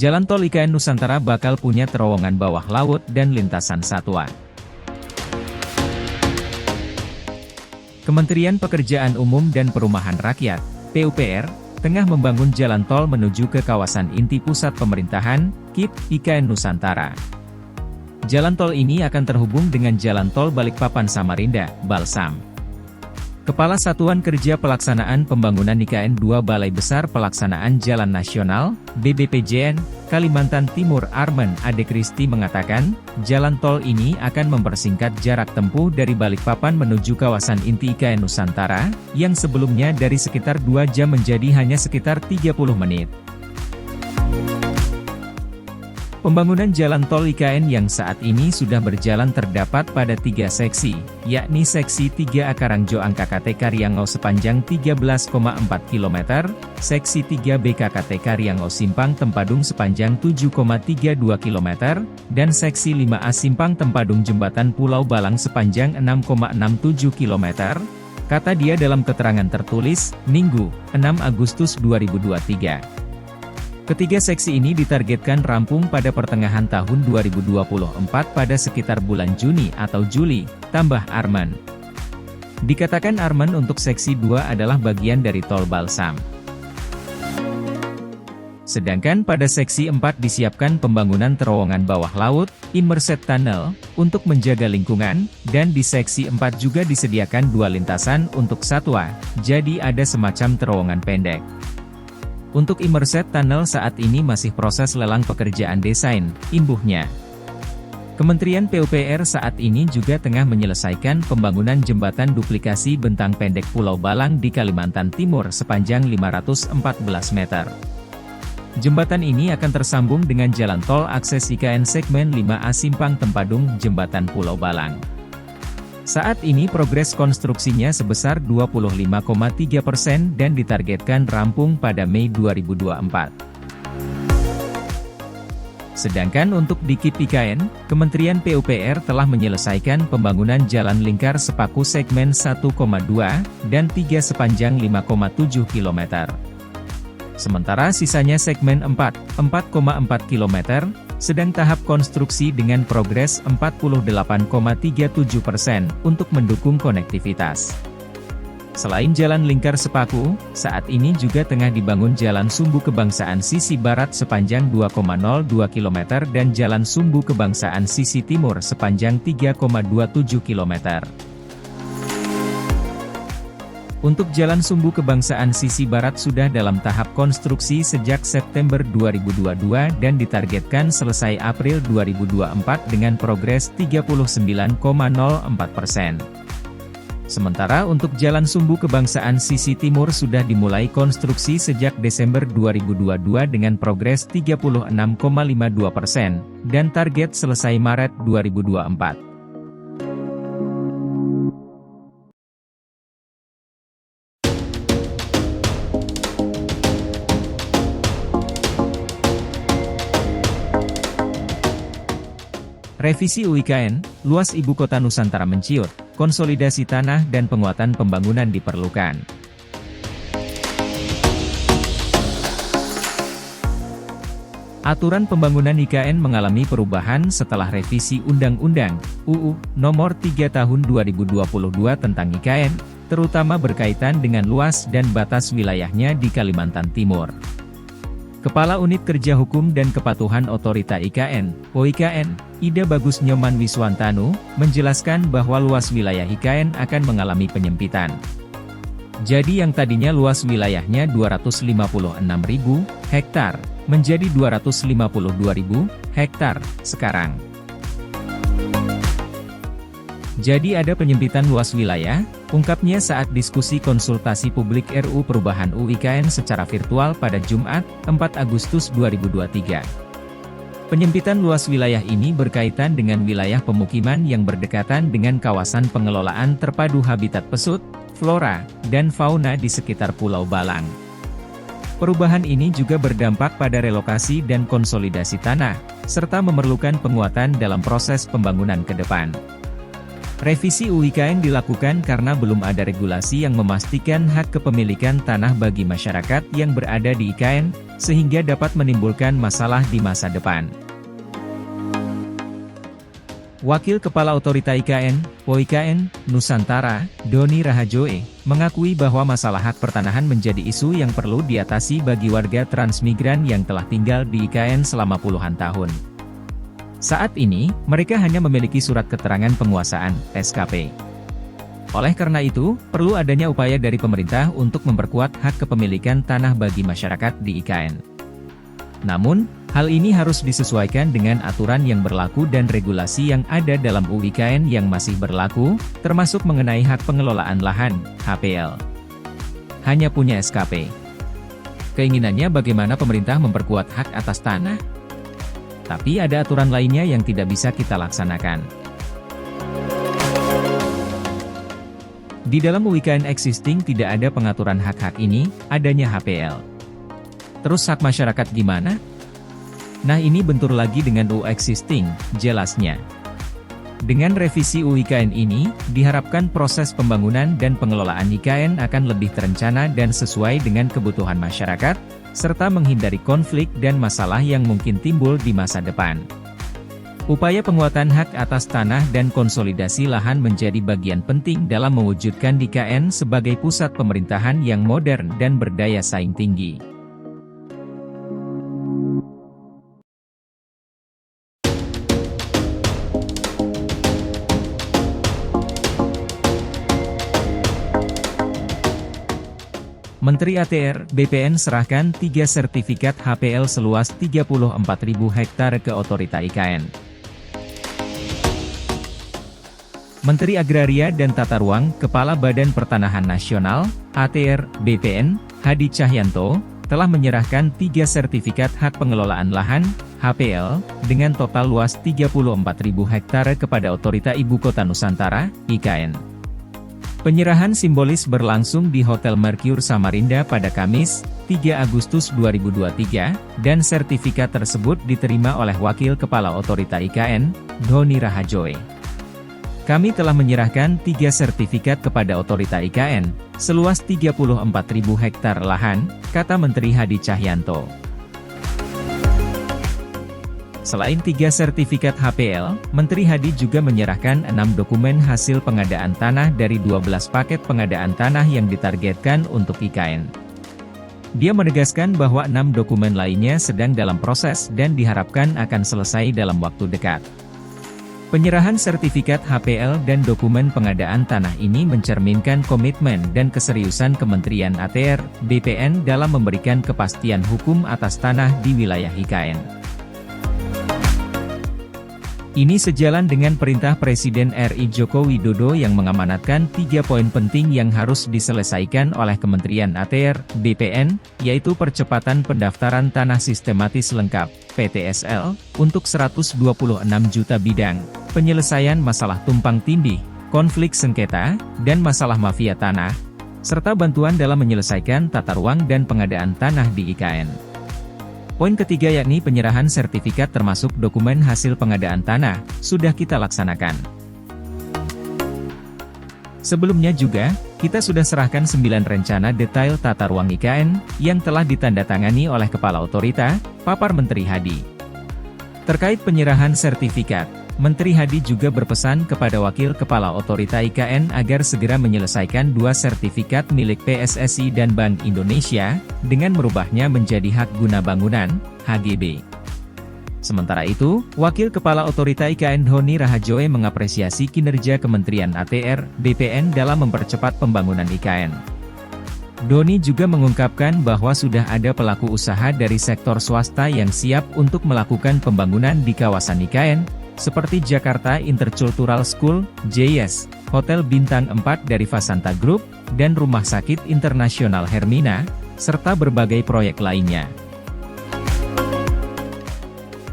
Jalan Tol IKN Nusantara bakal punya terowongan bawah laut dan lintasan satwa. Kementerian Pekerjaan Umum dan Perumahan Rakyat, PUPR, tengah membangun jalan tol menuju ke kawasan inti pusat pemerintahan, KIP, IKN Nusantara. Jalan tol ini akan terhubung dengan Jalan Tol Balikpapan Samarinda, Balsam. Kepala Satuan Kerja Pelaksanaan Pembangunan IKN 2 Balai Besar Pelaksanaan Jalan Nasional, BBPJN, Kalimantan Timur Armen Ade Kristi mengatakan, jalan tol ini akan mempersingkat jarak tempuh dari Balikpapan menuju kawasan inti IKN Nusantara, yang sebelumnya dari sekitar 2 jam menjadi hanya sekitar 30 menit. Pembangunan jalan tol IKN yang saat ini sudah berjalan terdapat pada 3 seksi, yakni seksi 3A Karangjo KKT Karyangau sepanjang 13,4 km, seksi 3B KKT Karyangau Simpang Tempadung sepanjang 7,32 km, dan seksi 5A Simpang Tempadung Jembatan Pulau Balang sepanjang 6,67 km, kata dia dalam keterangan tertulis, Minggu, 6 Agustus 2023. Ketiga seksi ini ditargetkan rampung pada pertengahan tahun 2024 pada sekitar bulan Juni atau Juli, tambah Arman. Dikatakan Arman untuk seksi 2 adalah bagian dari tol Balsam. Sedangkan pada seksi 4 disiapkan pembangunan terowongan bawah laut, immersed tunnel, untuk menjaga lingkungan, dan di seksi 4 juga disediakan 2 lintasan untuk satwa, jadi ada semacam terowongan pendek. Untuk immersed tunnel saat ini masih proses lelang pekerjaan desain, imbuhnya. Kementerian PUPR saat ini juga tengah menyelesaikan pembangunan jembatan duplikasi bentang pendek Pulau Balang di Kalimantan Timur sepanjang 514 meter. Jembatan ini akan tersambung dengan jalan tol akses IKN segmen 5A Simpang Tempadung Jembatan Pulau Balang. Saat ini progres konstruksinya sebesar 25,3% dan ditargetkan rampung pada Mei 2024. Sedangkan untuk di KIP IKN, Kementerian PUPR telah menyelesaikan pembangunan jalan lingkar sepaku segmen 1,2 dan 3 sepanjang 5,7 km. Sementara sisanya segmen 4,4 km, sedang tahap konstruksi dengan progres 48,37% untuk mendukung konektivitas. Selain jalan lingkar sepaku, saat ini juga tengah dibangun jalan sumbu kebangsaan sisi barat sepanjang 2,02 km dan jalan sumbu kebangsaan sisi timur sepanjang 3,27 km. Untuk jalan sumbu kebangsaan sisi barat sudah dalam tahap konstruksi sejak September 2022 dan ditargetkan selesai April 2024 dengan progres 39,04%. Sementara untuk jalan sumbu kebangsaan sisi timur sudah dimulai konstruksi sejak Desember 2022 dengan progres 36,52% dan target selesai Maret 2024. Revisi UIKN, luas ibu kota Nusantara menciut, konsolidasi tanah dan penguatan pembangunan diperlukan. Aturan pembangunan IKN mengalami perubahan setelah revisi Undang-Undang UU Nomor 3 Tahun 2022 tentang IKN, terutama berkaitan dengan luas dan batas wilayahnya di Kalimantan Timur. Kepala Unit Kerja Hukum dan Kepatuhan Otorita IKN, OIKN, Ida Bagus Nyoman Wiswantanu, menjelaskan bahwa luas wilayah IKN akan mengalami penyempitan. Jadi yang tadinya luas wilayahnya 256.000 hektar, menjadi 252.000 hektar, sekarang. Jadi ada penyempitan luas wilayah, ungkapnya saat diskusi konsultasi publik RUU Perubahan UIKN secara virtual pada Jumat, 4 Agustus 2023. Penyempitan luas wilayah ini berkaitan dengan wilayah pemukiman yang berdekatan dengan kawasan pengelolaan terpadu habitat pesut, flora, dan fauna di sekitar Pulau Balang. Perubahan ini juga berdampak pada relokasi dan konsolidasi tanah, serta memerlukan penguatan dalam proses pembangunan ke depan. Revisi UU IKN dilakukan karena belum ada regulasi yang memastikan hak kepemilikan tanah bagi masyarakat yang berada di IKN, sehingga dapat menimbulkan masalah di masa depan. Wakil Kepala Otorita IKN, POIKN, Nusantara, Doni Rahajoe, mengakui bahwa masalah hak pertanahan menjadi isu yang perlu diatasi bagi warga transmigran yang telah tinggal di IKN selama puluhan tahun. Saat ini, mereka hanya memiliki surat keterangan penguasaan, SKP. Oleh karena itu, perlu adanya upaya dari pemerintah untuk memperkuat hak kepemilikan tanah bagi masyarakat di IKN. Namun, hal ini harus disesuaikan dengan aturan yang berlaku dan regulasi yang ada dalam UU IKN yang masih berlaku, termasuk mengenai hak pengelolaan lahan, HPL. Hanya punya SKP. Keinginannya bagaimana pemerintah memperkuat hak atas tanah? Tapi ada aturan lainnya yang tidak bisa kita laksanakan. Di dalam UU IKN existing tidak ada pengaturan hak-hak ini, adanya HPL. Terus hak masyarakat gimana? Nah ini bentur lagi dengan UU existing, jelasnya. Dengan revisi UU IKN ini, diharapkan proses pembangunan dan pengelolaan IKN akan lebih terencana dan sesuai dengan kebutuhan masyarakat, serta menghindari konflik dan masalah yang mungkin timbul di masa depan. Upaya penguatan hak atas tanah dan konsolidasi lahan menjadi bagian penting dalam mewujudkan IKN sebagai pusat pemerintahan yang modern dan berdaya saing tinggi. Menteri ATR, BPN serahkan 3 sertifikat HPL seluas 34.000 hektar ke Otorita IKN. Menteri Agraria dan Tata Ruang, Kepala Badan Pertanahan Nasional, ATR, BPN, Hadi Cahyanto, telah menyerahkan 3 sertifikat hak pengelolaan lahan, HPL, dengan total luas 34.000 hektar kepada Otorita Ibu Kota Nusantara, IKN. Penyerahan simbolis berlangsung di Hotel Mercure Samarinda pada Kamis, 3 Agustus 2023, dan sertifikat tersebut diterima oleh Wakil Kepala Otorita IKN, Doni Rahajoe. Kami telah menyerahkan 3 sertifikat kepada Otorita IKN, seluas 34.000 hektar lahan, kata Menteri Hadi Cahyanto. Selain 3 sertifikat HPL, Menteri Hadi juga menyerahkan 6 dokumen hasil pengadaan tanah dari 12 paket pengadaan tanah yang ditargetkan untuk IKN. Dia menegaskan bahwa 6 dokumen lainnya sedang dalam proses dan diharapkan akan selesai dalam waktu dekat. Penyerahan sertifikat HPL dan dokumen pengadaan tanah ini mencerminkan komitmen dan keseriusan Kementerian ATR, BPN dalam memberikan kepastian hukum atas tanah di wilayah IKN. Ini sejalan dengan perintah Presiden RI Joko Widodo yang mengamanatkan 3 poin penting yang harus diselesaikan oleh Kementerian ATR, BPN, yaitu percepatan pendaftaran tanah sistematis lengkap, PTSL, untuk 126 juta bidang, penyelesaian masalah tumpang tindih, konflik sengketa, dan masalah mafia tanah, serta bantuan dalam menyelesaikan tata ruang dan pengadaan tanah di IKN. Poin ketiga yakni penyerahan sertifikat termasuk dokumen hasil pengadaan tanah, sudah kita laksanakan. Sebelumnya juga, kita sudah serahkan 9 rencana detail tata ruang IKN, yang telah ditandatangani oleh Kepala Otorita, papar Menteri Hadi. Terkait penyerahan sertifikat, Menteri Hadi juga berpesan kepada Wakil Kepala Otorita IKN agar segera menyelesaikan 2 sertifikat milik PSSI dan Bank Indonesia, dengan merubahnya menjadi hak guna bangunan, HGB. Sementara itu, Wakil Kepala Otorita IKN Doni Rahajoe mengapresiasi kinerja Kementerian ATR, BPN dalam mempercepat pembangunan IKN. Doni juga mengungkapkan bahwa sudah ada pelaku usaha dari sektor swasta yang siap untuk melakukan pembangunan di kawasan IKN, seperti Jakarta Intercultural School, JIS, Hotel Bintang 4 dari Vasanta Group, dan Rumah Sakit Internasional Hermina, serta berbagai proyek lainnya.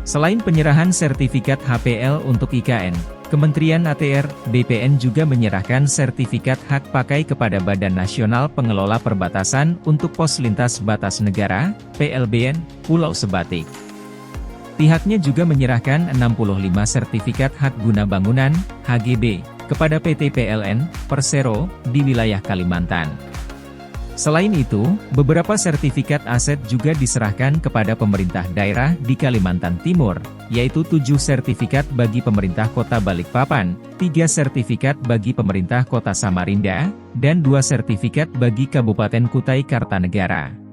Selain penyerahan sertifikat HPL untuk IKN, Kementerian ATR, BPN juga menyerahkan sertifikat hak pakai kepada Badan Nasional Pengelola Perbatasan untuk Pos Lintas Batas Negara, PLBN, Pulau Sebatik. Pihaknya juga menyerahkan 65 sertifikat hak guna bangunan, HGB, kepada PT PLN, Persero, di wilayah Kalimantan. Selain itu, beberapa sertifikat aset juga diserahkan kepada pemerintah daerah di Kalimantan Timur, yaitu 7 sertifikat bagi pemerintah kota Balikpapan, 3 sertifikat bagi pemerintah kota Samarinda, dan 2 sertifikat bagi Kabupaten Kutai Kartanegara.